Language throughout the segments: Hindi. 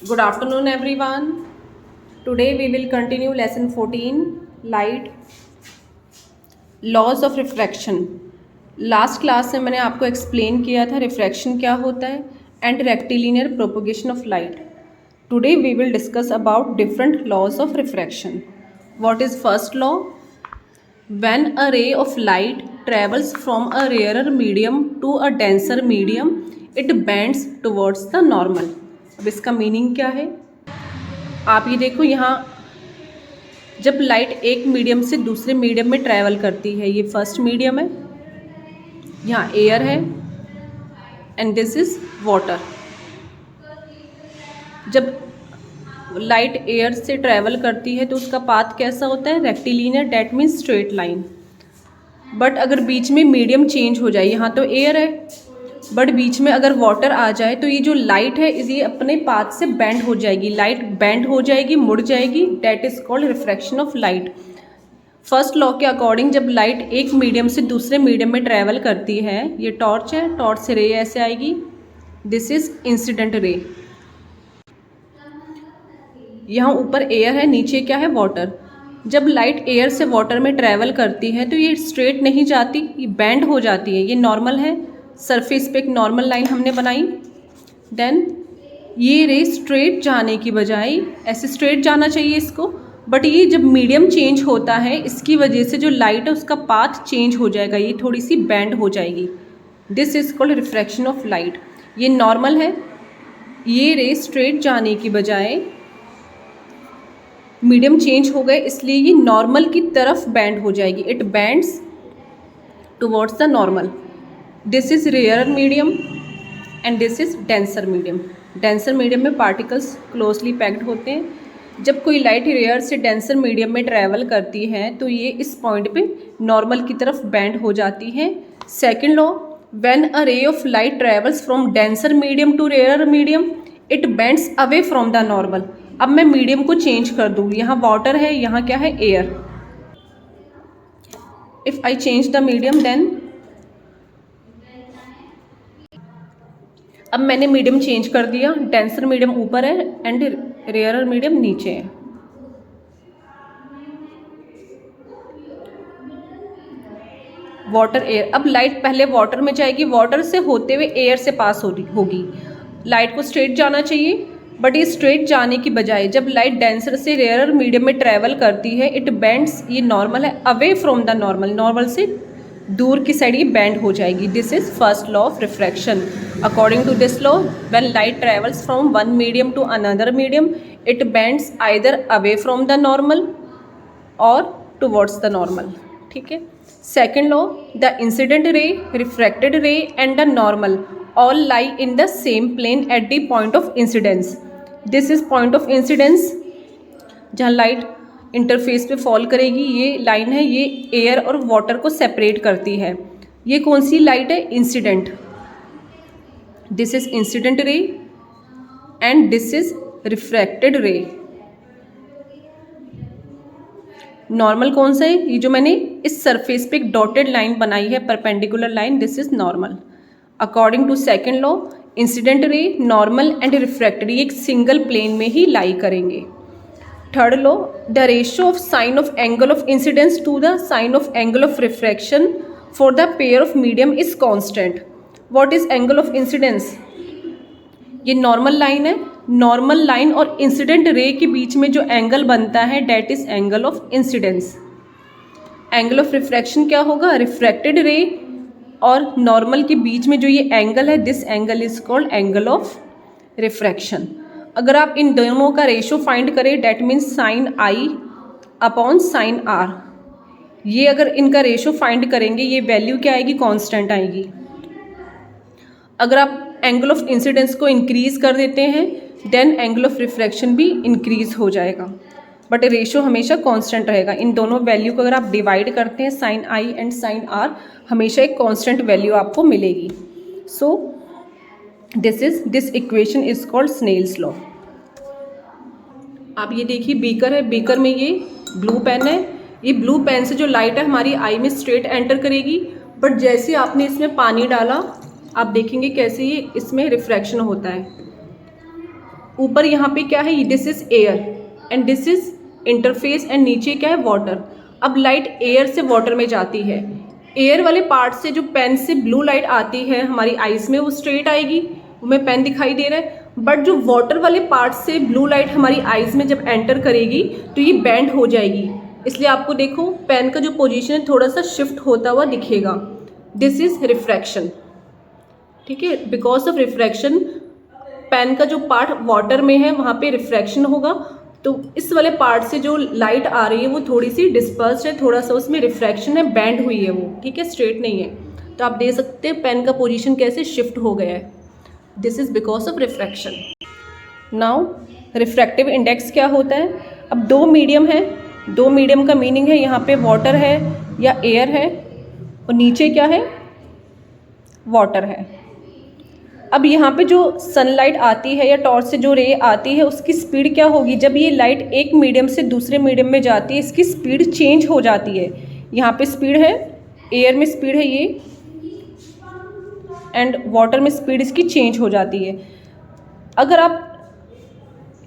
Good afternoon, everyone. Today we will continue lesson 14, light, laws of refraction. Last class में मैंने आपको एक्सप्लेन किया था रिफ्रैक्शन क्या होता है and rectilinear propagation of light. Today we will discuss about different laws of refraction. What is first law? When a ray of light travels from a rarer medium to a denser medium, it bends towards the normal. अब इसका मीनिंग क्या है? आप ये देखो, यहाँ जब लाइट एक मीडियम से दूसरे मीडियम में ट्रैवल करती है, ये फर्स्ट मीडियम है, यहाँ एयर है एंड दिस इज वाटर. जब लाइट एयर से ट्रैवल करती है तो उसका पाथ कैसा होता है? Rectilinear, that means straight line. But अगर बीच में मीडियम चेंज हो जाए, यहाँ तो एयर है बट बीच में अगर वाटर आ जाए तो ये जो लाइट है ये अपने पाथ से बेंड हो जाएगी. लाइट बेंड हो जाएगी, मुड़ जाएगी. That is called refraction of light. First law के अकॉर्डिंग जब लाइट एक मीडियम से दूसरे मीडियम में ट्रैवल करती है, ये टॉर्च है, टॉर्च से रे ऐसे आएगी. This is incident ray. यहाँ ऊपर एयर है, नीचे क्या है? वाटर. जब लाइट एयर से वाटर में ट्रैवल करती है तो ये स्ट्रेट नहीं जाती, ये बेंड हो जाती है. ये नॉर्मल है, सरफेस पे एक नॉर्मल लाइन हमने बनाई. देन ये रे स्ट्रेट जाने की बजाय ऐसे स्ट्रेट जाना चाहिए इसको, बट ये जब मीडियम चेंज होता है इसकी वजह से जो लाइट है उसका पाथ चेंज हो जाएगा, ये थोड़ी सी बेंड हो जाएगी. This is called refraction of light. ये नॉर्मल है, ये रे स्ट्रेट जाने की बजाय मीडियम चेंज हो गए इसलिए ये नॉर्मल की तरफ बेंड हो जाएगी. It bends towards the normal. This is rare medium and this is denser medium. Denser medium में पार्टिकल्स क्लोजली पैक्ड होते हैं. जब कोई लाइट रेयर से डेंसर मीडियम में ट्रैवल करती है तो ये इस पॉइंट पे नॉर्मल की तरफ बेंड हो जाती है. Second law, when a ray of light travels from denser medium to rare medium, it bends away from the normal. अब मैं मीडियम को चेंज कर दूँ, यहाँ वाटर है, यहाँ क्या है? Air. If I change the medium then, अब मैंने मीडियम चेंज कर दिया. डेंसर मीडियम ऊपर है एंड रेयरर मीडियम नीचे है. Water air. अब लाइट पहले वाटर में जाएगी, वाटर से होते हुए एयर से पास होगी. लाइट को स्ट्रेट जाना चाहिए बट ये स्ट्रेट जाने की बजाय जब लाइट डेंसर से रेयरर मीडियम में ट्रैवल करती है इट बेंड्स, ये नॉर्मल है, away from the normal. Normal से दूर की साइड ये बेंड हो जाएगी. This is first law of refraction. According to this law, when light travels from one medium to another medium, it bends either away from the normal और टुवर्ड्स द नॉर्मल. ठीक है. Second law, the incident ray, refracted रे and the normal all lie in the same plane at the point of incidence. This is point of incidence. जहाँ लाइट इंटरफेस पे फॉल करेगी, ये लाइन है, ये एयर और वाटर को सेपरेट करती है. ये कौन सी लाइट है? Incident. This is incident ray and this is refracted रे. नॉर्मल कौन सा है? ये जो मैंने इस सरफेस पे एक डॉटेड लाइन बनाई है, perpendicular line, this is normal. According to second law, incident ray, normal and refracted ये एक सिंगल प्लेन में ही लाई करेंगे. Third law, the ratio of sine of angle of incidence to the sine of angle of refraction for the pair of medium is constant. What is angle of incidence? ये नॉर्मल लाइन है, नॉर्मल लाइन और इंसिडेंट रे के बीच में जो एंगल बनता है that is angle of incidence. Angle of refraction क्या होगा? रिफ्रैक्टेड रे और नॉर्मल के बीच में जो ये एंगल है, this angle is called angle of refraction. अगर आप इन दोनों का रेशो फाइंड करें, that means sine I upon sine R. ये अगर इनका रेशो फाइंड करेंगे, ये वैल्यू क्या आएगी? कांस्टेंट आएगी. अगर आप एंगल ऑफ इंसिडेंस को इंक्रीज कर देते हैं देन एंगल ऑफ रिफ्रैक्शन भी इंक्रीज हो जाएगा, बट रेशो हमेशा कांस्टेंट रहेगा. इन दोनों वैल्यू को अगर आप डिवाइड करते हैं, sine I and sine R, हमेशा एक कांस्टेंट वैल्यू आपको मिलेगी. So this equation is called Snell's law. आप ये देखिए, बीकर है, बीकर में ये ब्लू पेन है. ये ब्लू पेन से जो लाइट है हमारी आई में स्ट्रेट एंटर करेगी, बट जैसे आपने इसमें पानी डाला आप देखेंगे कैसे ये इसमें रिफ्रैक्शन होता है. ऊपर यहाँ पे क्या है, this is air and this is interface and नीचे क्या है, वाटर। अब लाइट एयर से वाटर में जाती है। एयर वाले पार्ट से जो पेन से ब्लू लाइट आती है हमारी आईज में वो स्ट्रेट आएगी, हमें पेन दिखाई दे रहा है। बट जो वाटर वाले पार्ट से ब्लू लाइट हमारी आईज में जब एंटर करेगी तो ये बेंड हो जाएगी। इसलिए आपको देखो पेन का जो पोजीशन है थोड़ा सा शिफ्ट होता हुआ दिखेगा। दिस इज रिफ्रैक्शन, ठीक है। बिकॉज ऑफ रिफ्रैक्शन पेन का जो पार्ट वाटर में है वहाँ पे रिफ्रैक्शन होगा, तो इस वाले पार्ट से जो लाइट आ रही है वो थोड़ी सी डिस्पर्स्ड है, थोड़ा सा उसमें रिफ्रैक्शन है, बेंड हुई है वो, ठीक है, स्ट्रेट नहीं है। तो आप देख सकते हैं पेन का पोजीशन कैसे शिफ्ट हो गया है। This is because of refraction. Now refractive index क्या होता है। अब दो मीडियम है, दो मीडियम का मीनिंग है यहाँ पे वाटर है या एयर है और नीचे क्या है, वाटर है। अब यहाँ पे जो सनलाइट आती है या टॉर्च से जो रे आती है उसकी स्पीड क्या होगी, जब ये लाइट एक मीडियम से दूसरे मीडियम में जाती है इसकी स्पीड चेंज हो जाती है। यहाँ पे स्पीड है, एयर में स्पीड है ये, एंड वाटर में स्पीड इसकी चेंज हो जाती है। अगर आप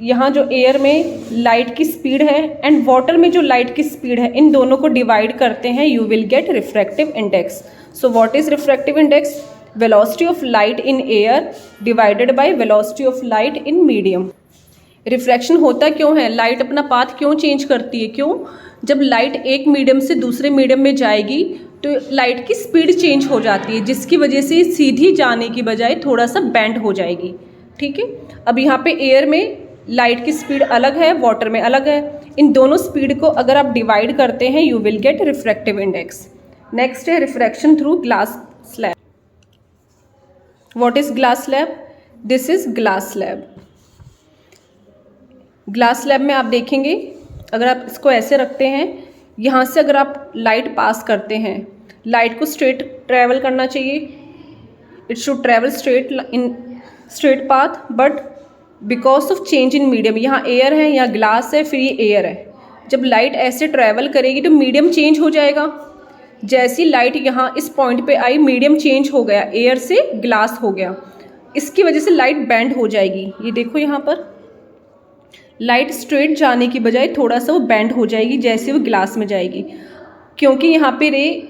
यहाँ जो एयर में लाइट की स्पीड है एंड वाटर में जो लाइट की स्पीड है इन दोनों को डिवाइड करते हैं, you will get refractive index. So what is refractive index, velocity of light in air divided by velocity of light in medium। Refraction होता क्यों है, लाइट अपना पाथ क्यों चेंज करती है, क्यों, जब लाइट एक मीडियम से दूसरे मीडियम में जाएगी तो लाइट की स्पीड चेंज हो जाती है जिसकी वजह से सीधी जाने की बजाय थोड़ा सा बेंड हो जाएगी, ठीक है। अब यहाँ पे एयर में लाइट की स्पीड अलग है, वाटर में अलग है, इन दोनों स्पीड को अगर आप डिवाइड करते हैं you will get refractive index. Next है refraction through glass slab. What is glass slab? This is glass slab। Glass slab में आप देखेंगे अगर आप इसको ऐसे रखते हैं, यहाँ से अगर आप लाइट पास करते हैं, लाइट को स्ट्रेट ट्रैवल करना चाहिए, it should travel straight in straight path, but because of change in medium, यहाँ एयर है यहाँ ग्लास है फिर ये एयर है, जब लाइट ऐसे ट्रैवल करेगी तो मीडियम चेंज हो जाएगा। जैसी लाइट यहाँ इस पॉइंट पे आई मीडियम चेंज हो गया, एयर से ग्लास हो गया, इसकी वजह से लाइट बेंड हो जाएगी। ये देखो यहाँ पर लाइट स्ट्रेट जाने की बजाय थोड़ा सा वो बेंड हो जाएगी जैसे वो ग्लास में जाएगी, क्योंकि यहाँ पे रे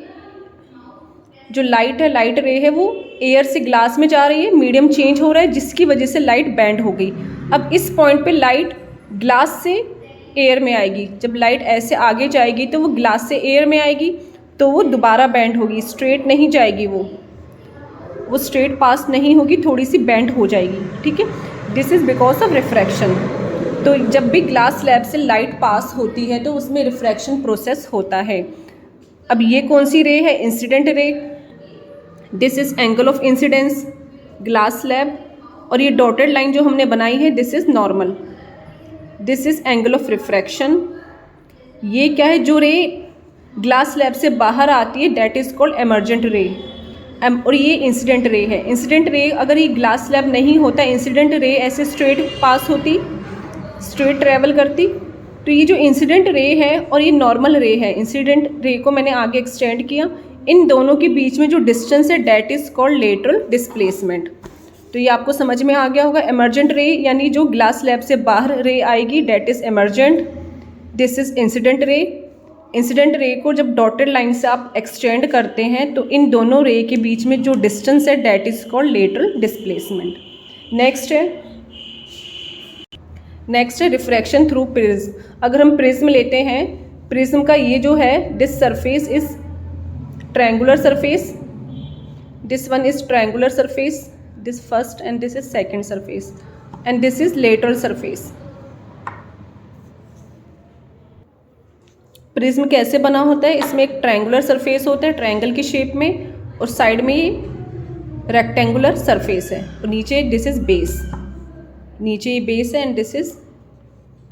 जो लाइट है, लाइट रे है वो एयर से ग्लास में जा रही है, मीडियम चेंज हो रहा है जिसकी वजह से लाइट बेंड हो गई। अब इस पॉइंट पे लाइट ग्लास से एयर में आएगी, जब लाइट ऐसे आगे जाएगी तो वो ग्लास से एयर में आएगी तो वो दोबारा बेंड होगी, स्ट्रेट नहीं जाएगी, वो स्ट्रेट पास नहीं होगी, थोड़ी सी बेंड हो जाएगी, ठीक है। This is because of refraction. तो जब भी ग्लास स्लैब से लाइट पास होती है तो उसमें रिफ्रैक्शन प्रोसेस होता है। अब ये कौन सी रे है, incident ray. This is angle of incidence glass slab, और ये डॉटेड लाइन जो हमने बनाई है this is normal. This is angle of refraction. ये क्या है, जो रे ग्लास स्लैब से बाहर आती है दैट इज़ कॉल्ड एमर्जेंट रे, और ये इंसिडेंट रे है। इंसिडेंट रे अगर ये ग्लास स्लैब नहीं होता, इंसिडेंट रे ऐसे स्ट्रेट पास होती, स्ट्रेट ट्रैवल करती, तो ये जो इंसिडेंट रे है और ये नॉर्मल रे है, इंसिडेंट रे को मैंने आगे एक्सटेंड किया, इन दोनों के बीच में जो डिस्टेंस है that is called lateral displacement. तो ये आपको समझ में आ गया होगा। एमर्जेंट रे यानी जो ग्लास स्लैब से बाहर रे आएगी that is emergent. This is incident ray. Incident ray को जब डॉटेड लाइन से आप एक्सटेंड करते हैं तो इन दोनों रे के बीच में जो डिस्टेंस है that is called lateral displacement. Next है रिफ्रैक्शन थ्रू प्रिज्म। अगर हम प्रिज्म लेते हैं, प्रिज्म का ये जो है this surface is triangular surface, this one is triangular surface, this first and this is second surface, and this is lateral surface. Prism कैसे बना होता है, इसमें एक ट्रायंगुलर सरफेस होता है ट्रायंगल की शेप में, और साइड में ये रेक्टेंगुलर सरफेस है, और नीचे दिस इज बेस, नीचे ये बेस है and this is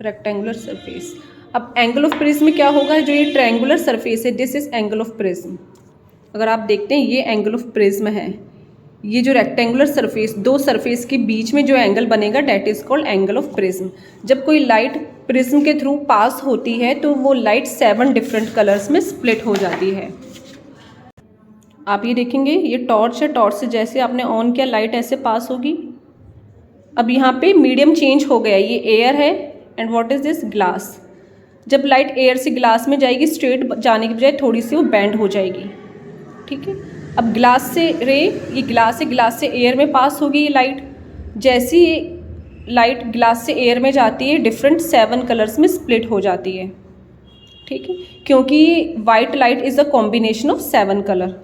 rectangular surface. अब एंगल ऑफ प्रिज्म क्या होगा, जो ये ट्रायंगुलर सरफेस है this is angle of prism. अगर आप देखते हैं ये एंगल ऑफ प्रिज्म है, ये जो रेक्टेंगुलर सरफेस, दो सरफेस के बीच में जो एंगल बनेगा that is called angle of prism. जब कोई लाइट प्रिज्म के थ्रू पास होती है तो वो लाइट 7 डिफरेंट कलर्स में स्प्लिट हो जाती है। आप ये देखेंगे ये टॉर्च है, टॉर्च से जैसे आपने ऑन किया लाइट ऐसे पास होगी, अब यहाँ पे मीडियम चेंज हो गया, ये एयर है and what is this, glass. जब लाइट एयर से ग्लास में जाएगी स्ट्रेट जाने की बजाय थोड़ी सी वो बेंड हो जाएगी, ठीक है। अब ग्लास से रे, ये ग्लास है, ग्लास से एयर में पास होगी ये लाइट। जैसी लाइट ग्लास से एयर में जाती है डिफरेंट 7 कलर्स में स्प्लिट हो जाती है, ठीक है, क्योंकि white light is a combination of 7 colour.